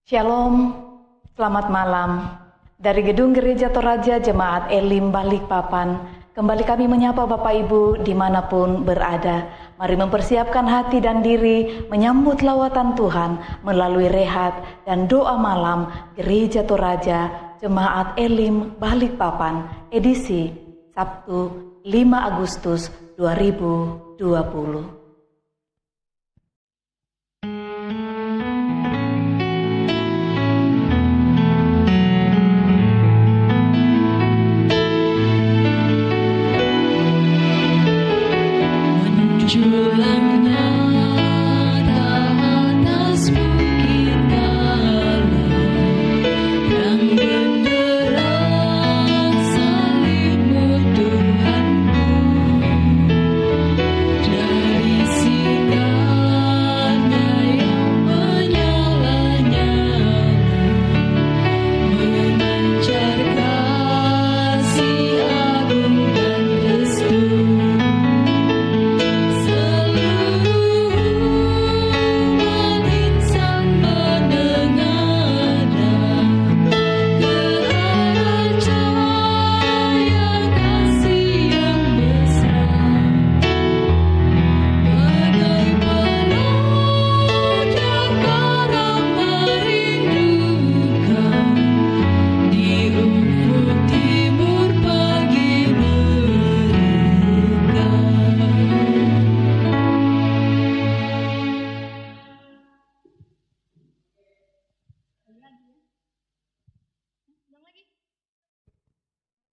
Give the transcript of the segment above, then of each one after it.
Shalom, selamat malam. Dari Gedung Gereja Toraja Jemaat Elim Balikpapan, kembali kami menyapa Bapak Ibu dimanapun berada. Mari mempersiapkan hati dan diri menyambut lawatan Tuhan melalui rehat dan doa malam Gereja Toraja Jemaat Elim Balikpapan, edisi Sabtu 5 Agustus 2020.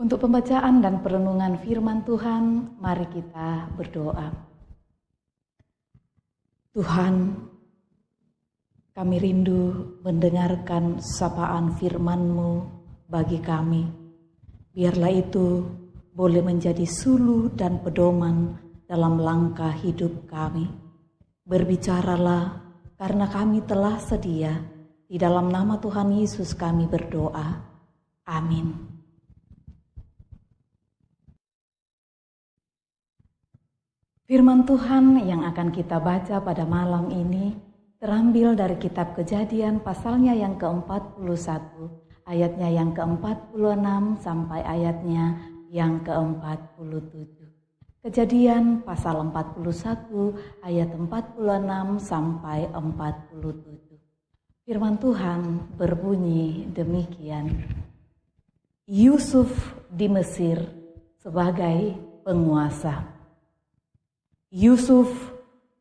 Untuk pembacaan dan perenungan firman Tuhan, mari kita berdoa. Tuhan, kami rindu mendengarkan sapaan firman-Mu bagi kami. Biarlah itu boleh menjadi suluh dan pedoman dalam langkah hidup kami. Berbicaralah karena kami telah sedia. Di dalam nama Tuhan Yesus kami berdoa. Amin. Firman Tuhan yang akan kita baca pada malam ini terambil dari kitab Kejadian pasalnya yang ke-41, ayatnya yang ke-46 sampai ayatnya yang ke-47. Kejadian pasal 41 ayat 46 sampai 47. Firman Tuhan berbunyi demikian. Yusuf di Mesir sebagai penguasa. Yusuf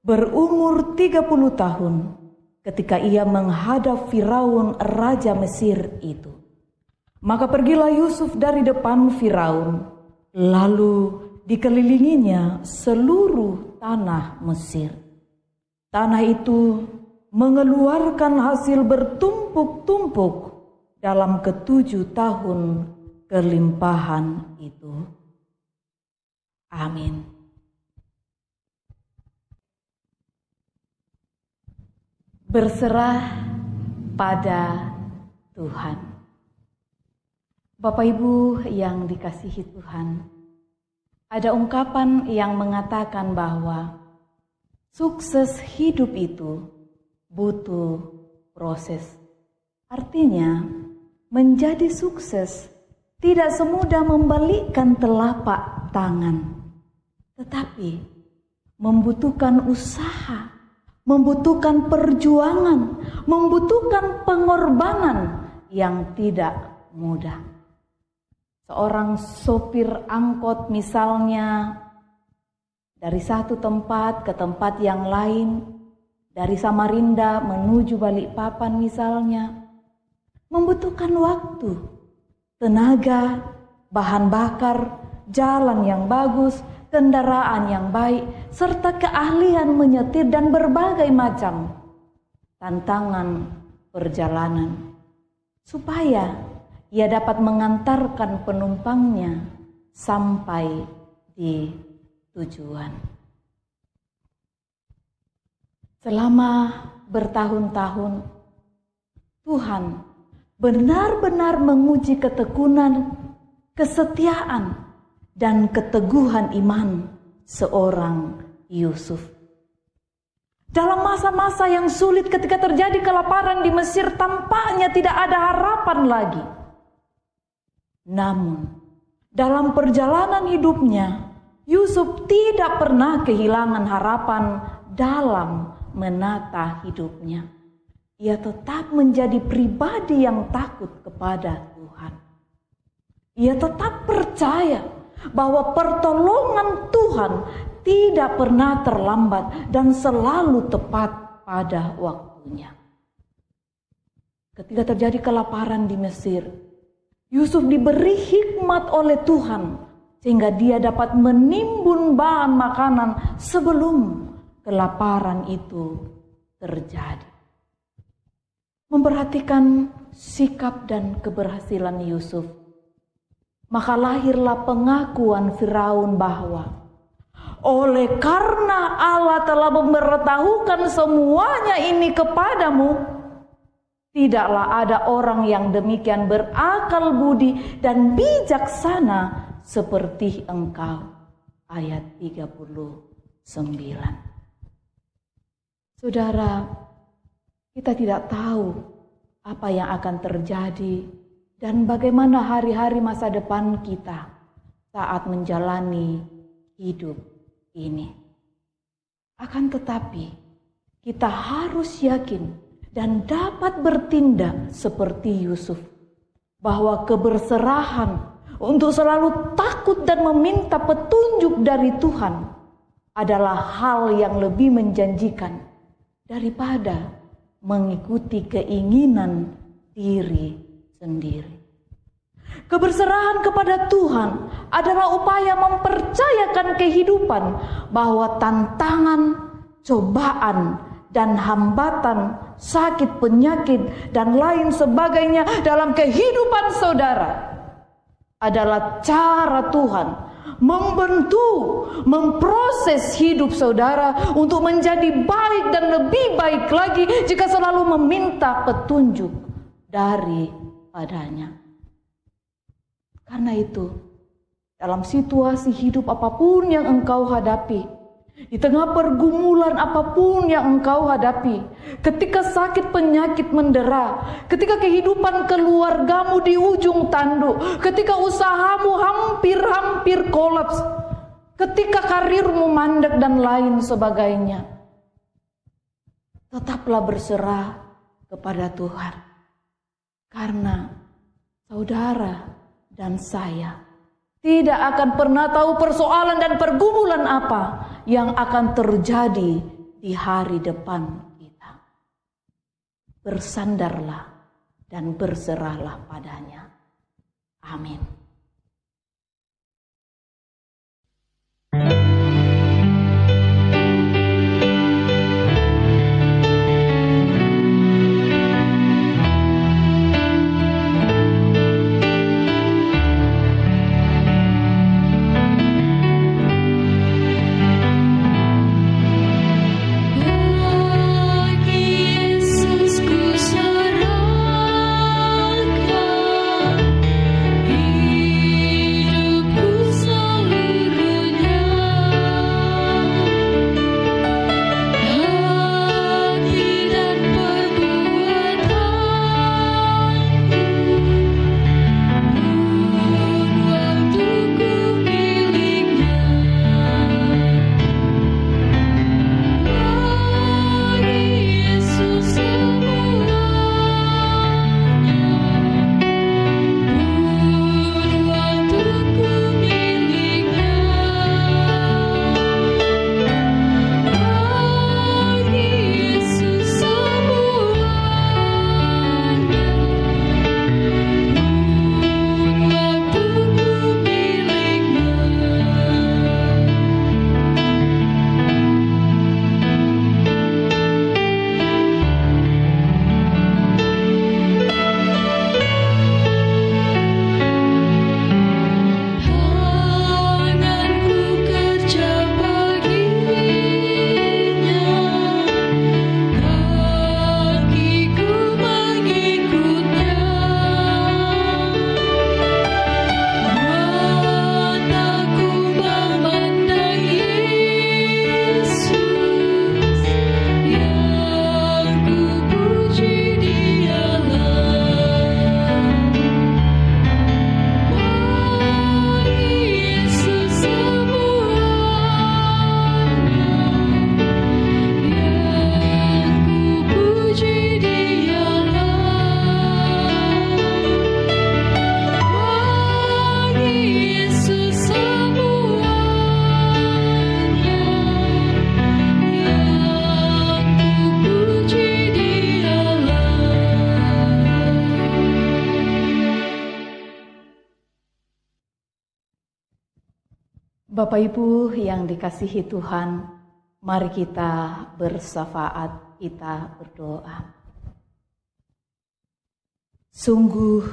berumur 30 tahun ketika ia menghadap Firaun raja Mesir itu. Maka pergilah Yusuf dari depan Firaun, lalu dikelilinginya seluruh tanah Mesir. Tanah itu mengeluarkan hasil bertumpuk-tumpuk dalam ke-7 tahun kelimpahan itu. Amin. Berserah pada Tuhan. Bapak Ibu yang dikasihi Tuhan, ada ungkapan yang mengatakan bahwa sukses hidup itu butuh proses. Artinya, menjadi sukses tidak semudah membalikkan telapak tangan, tetapi membutuhkan usaha, membutuhkan perjuangan, membutuhkan pengorbanan yang tidak mudah. Seorang sopir angkot misalnya, dari satu tempat ke tempat yang lain, dari Samarinda menuju Balikpapan misalnya, membutuhkan waktu, tenaga, bahan bakar, jalan yang bagus, kendaraan yang baik, serta keahlian menyetir dan berbagai macam tantangan perjalanan, supaya ia dapat mengantarkan penumpangnya sampai di tujuan. Selama bertahun-tahun, Tuhan benar-benar menguji ketekunan, kesetiaan, dan keteguhan iman seorang Yusuf. Dalam masa-masa yang sulit ketika terjadi kelaparan di Mesir, tampaknya tidak ada harapan lagi. Namun, dalam perjalanan hidupnya, Yusuf tidak pernah kehilangan harapan dalam menata hidupnya. Ia tetap menjadi pribadi yang takut kepada Tuhan. Ia tetap percaya bahwa pertolongan Tuhan tidak pernah terlambat dan selalu tepat pada waktunya. Ketika terjadi kelaparan di Mesir, Yusuf diberi hikmat oleh Tuhan sehingga dia dapat menimbun bahan makanan sebelum kelaparan itu terjadi. Memperhatikan sikap dan keberhasilan Yusuf, maka lahirlah pengakuan Firaun bahwa oleh karena Allah telah memberitahukan semuanya ini kepadamu, tidaklah ada orang yang demikian berakal budi dan bijaksana seperti engkau. Ayat 39. Saudara, kita tidak tahu apa yang akan terjadi dan bagaimana hari-hari masa depan kita saat menjalani hidup ini. Akan tetapi, kita harus yakin dan dapat bertindak seperti Yusuf, bahwa keberserahan untuk selalu takut dan meminta petunjuk dari Tuhan adalah hal yang lebih menjanjikan daripada mengikuti keinginan diri sendiri. Keberserahan kepada Tuhan adalah upaya mempercayakan kehidupan bahwa tantangan, cobaan, dan hambatan, sakit, penyakit, dan lain sebagainya dalam kehidupan saudara adalah cara Tuhan membentuk, memproses hidup saudara untuk menjadi baik dan lebih baik lagi jika selalu meminta petunjuk daripadanya. Karena itu, dalam situasi hidup apapun yang engkau hadapi, di tengah pergumulan apapun yang engkau hadapi, ketika sakit penyakit mendera, ketika kehidupan keluargamu di ujung tanduk, ketika usahamu hampir kolaps, ketika karirmu mandek dan lain sebagainya, tetaplah berserah kepada Tuhan. Karena saudara dan saya tidak akan pernah tahu persoalan dan pergumulan apa yang akan terjadi di hari depan kita. Bersandarlah dan berserahlah padanya. Amin. Yesus ku serahkan. Bapak Ibu yang dikasihi Tuhan, mari kita bersafaat, kita berdoa. Sungguh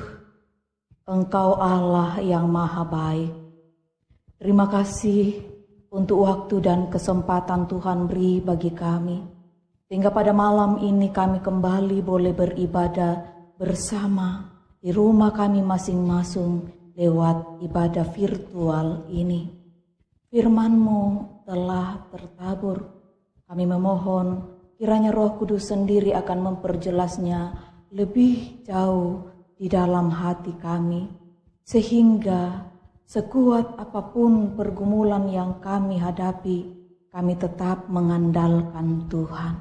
Engkau Allah yang maha baik. Terima kasih untuk waktu dan kesempatan Tuhan beri bagi kami. Sehingga pada malam ini kami kembali boleh beribadah bersama di rumah kami masing-masing lewat ibadah virtual ini. Firman-Mu telah tertabur. Kami memohon kiranya Roh Kudus sendiri akan memperjelasnya lebih jauh di dalam hati kami, sehingga sekuat apapun pergumulan yang kami hadapi, kami tetap mengandalkan Tuhan.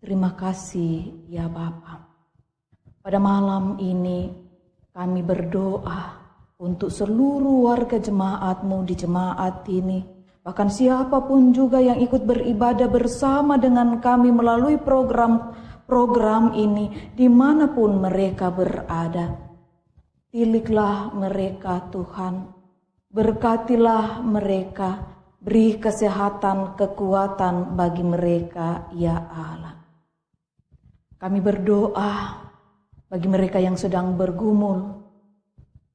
Terima kasih ya Bapa. Pada malam ini kami berdoa untuk seluruh warga jemaat-Mu di jemaat ini, bahkan siapapun juga yang ikut beribadah bersama dengan kami melalui program ini, dimanapun mereka berada. Pilihlah mereka Tuhan, berkatilah mereka, beri kesehatan, kekuatan bagi mereka ya Allah. Kami berdoa bagi mereka yang sedang bergumul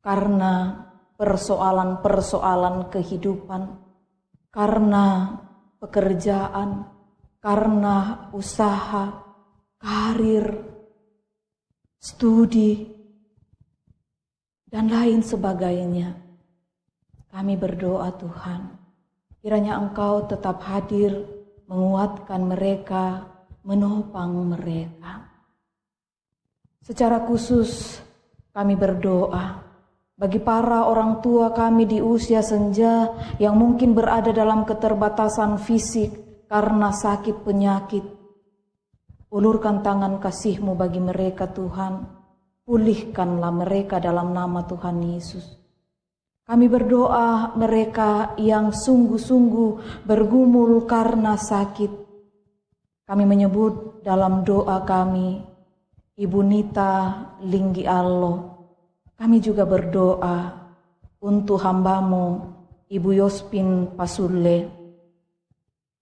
karena persoalan-persoalan kehidupan, karena pekerjaan, karena usaha, karir, studi, dan lain sebagainya. Kami berdoa Tuhan, kiranya Engkau tetap hadir, menguatkan mereka, menopang mereka. Secara khusus kami berdoa bagi para orang tua kami di usia senja yang mungkin berada dalam keterbatasan fisik karena sakit penyakit. Ulurkan tangan kasih-Mu bagi mereka Tuhan. Pulihkanlah mereka dalam nama Tuhan Yesus. Kami berdoa mereka yang sungguh-sungguh bergumul karena sakit. Kami menyebut dalam doa kami Ibu Nita Linggi Allo. Kami juga berdoa untuk hamba-Mu Ibu Yospin Pasulle.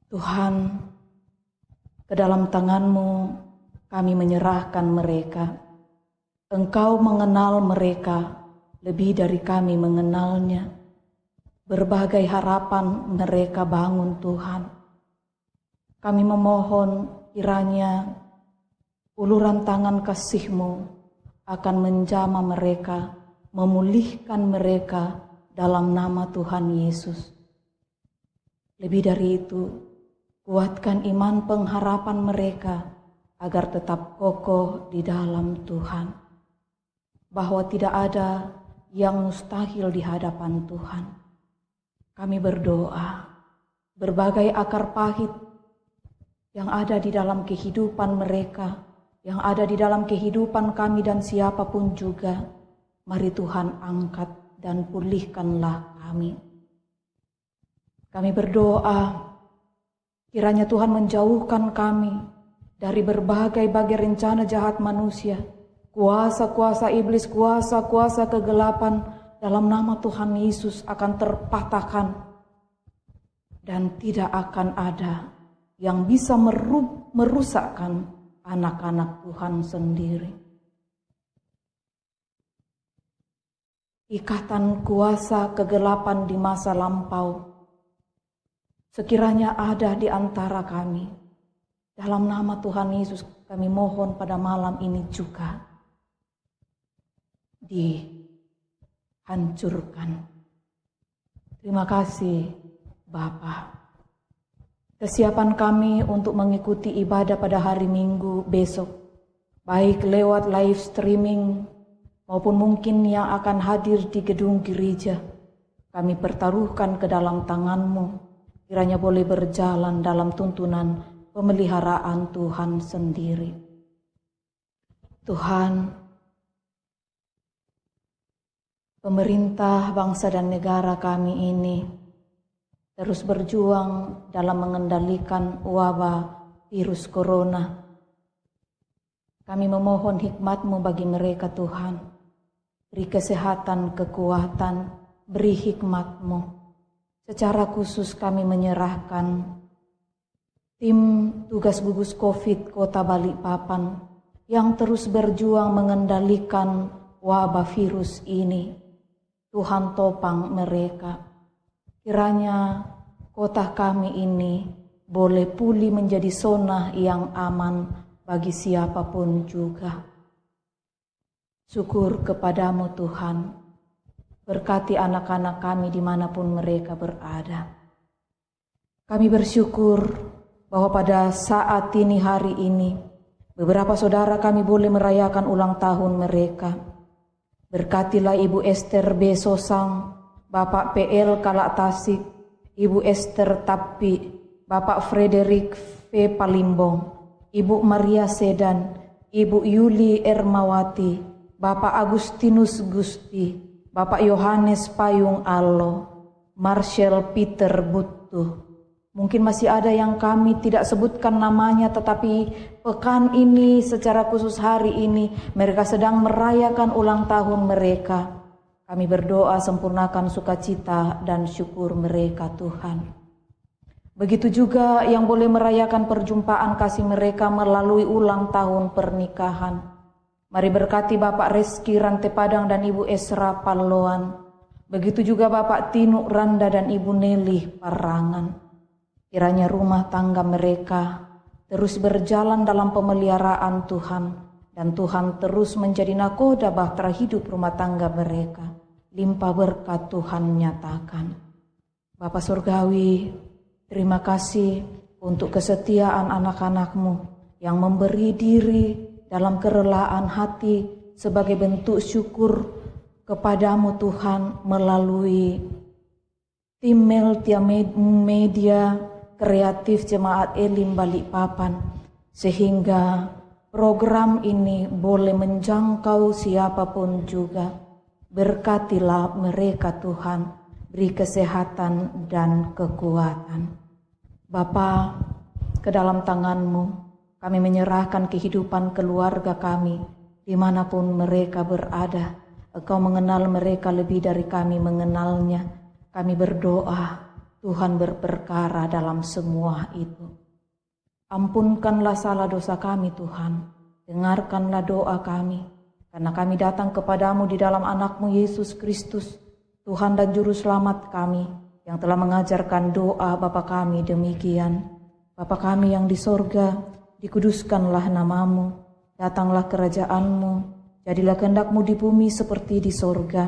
Tuhan, ke dalam tangan-Mu kami menyerahkan mereka. Engkau mengenal mereka lebih dari kami mengenalnya. Berbagai harapan mereka bangun Tuhan. Kami memohon kiranya uluran tangan kasih-Mu akan menjamah mereka, memulihkan mereka dalam nama Tuhan Yesus. Lebih dari itu, kuatkan iman pengharapan mereka agar tetap kokoh di dalam Tuhan. Bahwa tidak ada yang mustahil di hadapan Tuhan. Kami berdoa, berbagai akar pahit yang ada di dalam kehidupan mereka, yang ada di dalam kehidupan kami dan siapapun juga, mari Tuhan angkat dan pulihkanlah kami. Kami berdoa, kiranya Tuhan menjauhkan kami dari berbagai-bagai rencana jahat manusia, kuasa-kuasa iblis, kuasa-kuasa kegelapan dalam nama Tuhan Yesus akan terpatahkan dan tidak akan ada yang bisa merusakkan anak-anak Tuhan sendiri. Ikatan kuasa kegelapan di masa lampau sekiranya ada di antara kami. Dalam nama Tuhan Yesus kami mohon pada malam ini juga dihancurkan. Terima kasih Bapa. Kesiapan kami untuk mengikuti ibadah pada hari Minggu besok, baik lewat live streaming maupun mungkin yang akan hadir di gedung gereja, kami pertaruhkan ke dalam tangan-Mu, kiranya boleh berjalan dalam tuntunan pemeliharaan Tuhan sendiri. Tuhan, pemerintah bangsa dan negara kami ini terus berjuang dalam mengendalikan wabah virus corona. Kami memohon hikmat-Mu bagi mereka Tuhan. Beri kesehatan, kekuatan, beri hikmat-Mu. Secara khusus kami menyerahkan tim tugas gugus COVID Kota Balikpapan yang terus berjuang mengendalikan wabah virus ini. Tuhan topang mereka. Kiranya kota kami ini boleh pulih menjadi zona yang aman bagi siapapun juga. Syukur kepadamu Tuhan, berkati anak-anak kami dimanapun mereka berada. Kami bersyukur bahwa pada saat ini hari ini, beberapa saudara kami boleh merayakan ulang tahun mereka. Berkatilah Ibu Esther B. Sosang, Bapak PL Kalak Tasik, Ibu Esther Tapi, Bapak Frederick V. Palimbong, Ibu Maria Sedan, Ibu Yuli Ermawati, Bapak Agustinus Gusti, Bapak Yohanes Payung Allo, Marshall Peter Butuh. Mungkin masih ada yang kami tidak sebutkan namanya, tetapi pekan ini secara khusus hari ini mereka sedang merayakan ulang tahun mereka. Kami berdoa sempurnakan sukacita dan syukur mereka Tuhan. Begitu juga yang boleh merayakan perjumpaan kasih mereka melalui ulang tahun pernikahan. Mari berkati Bapak Reski Rante Padang dan Ibu Esra Palloan. Begitu juga Bapak Tinu Randa dan Ibu Nelly Parangan. Kiranya rumah tangga mereka terus berjalan dalam pemeliharaan Tuhan, dan Tuhan terus menjadi nakoda bahtera hidup rumah tangga mereka. Limpah berkat Tuhan nyatakan. Bapa Surgawi, terima kasih untuk kesetiaan anak-anak-Mu yang memberi diri dalam kerelaan hati sebagai bentuk syukur kepadamu Tuhan melalui tim multimedia kreatif Jemaat Elim Balikpapan, sehingga program ini boleh menjangkau siapapun juga. Berkatilah mereka Tuhan, beri kesehatan dan kekuatan. Bapa, ke dalam tangan-Mu kami menyerahkan kehidupan keluarga kami dimanapun mereka berada. Engkau mengenal mereka lebih dari kami mengenalnya. Kami berdoa Tuhan berperkara dalam semua itu. Ampunkanlah salah dosa kami Tuhan. Dengarkanlah doa kami. Karena kami datang kepadamu di dalam anak-Mu Yesus Kristus, Tuhan dan Juru Selamat kami, yang telah mengajarkan doa Bapa kami demikian. Bapa kami yang di sorga, dikuduskanlah nama-Mu. Datanglah kerajaan-Mu. Jadilah kehendak-Mu di bumi seperti di sorga.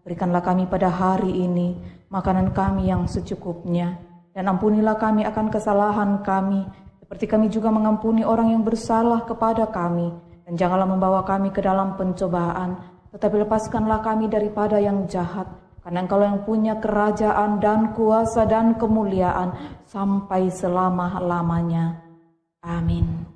Berikanlah kami pada hari ini makanan kami yang secukupnya, dan ampunilah kami akan kesalahan kami, seperti kami juga mengampuni orang yang bersalah kepada kami. Dan janganlah membawa kami ke dalam pencobaan, tetapi lepaskanlah kami daripada yang jahat. Karena Engkau yang punya kerajaan dan kuasa dan kemuliaan sampai selama-lamanya. Amin.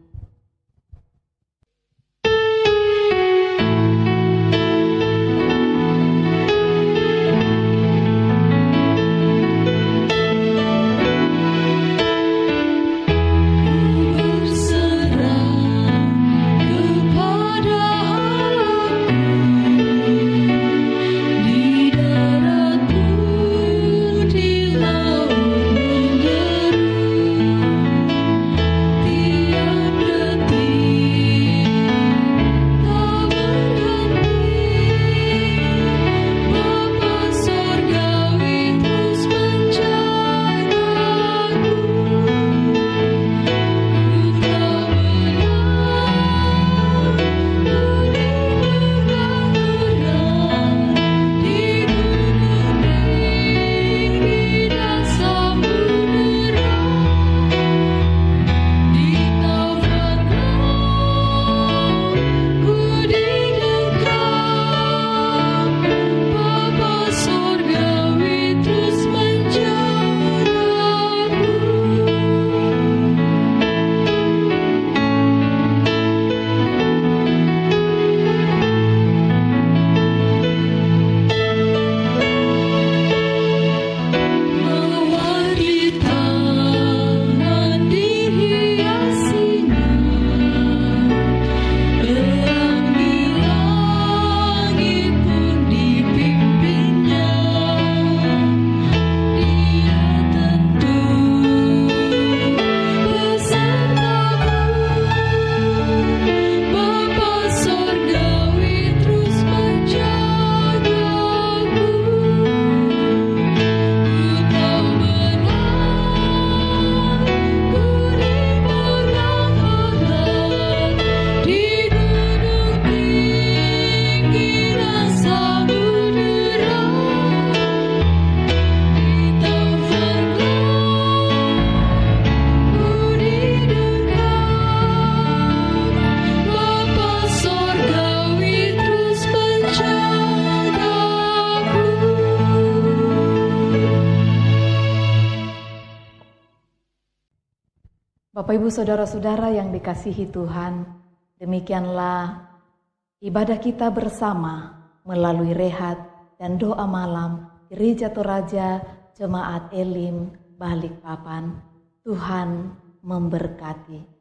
Dia Bapak Ibu Saudara-saudara yang dikasihi Tuhan, demikianlah ibadah kita bersama melalui rehat dan doa malam Gereja Toraja Jemaat Elim Balikpapan. Tuhan memberkati.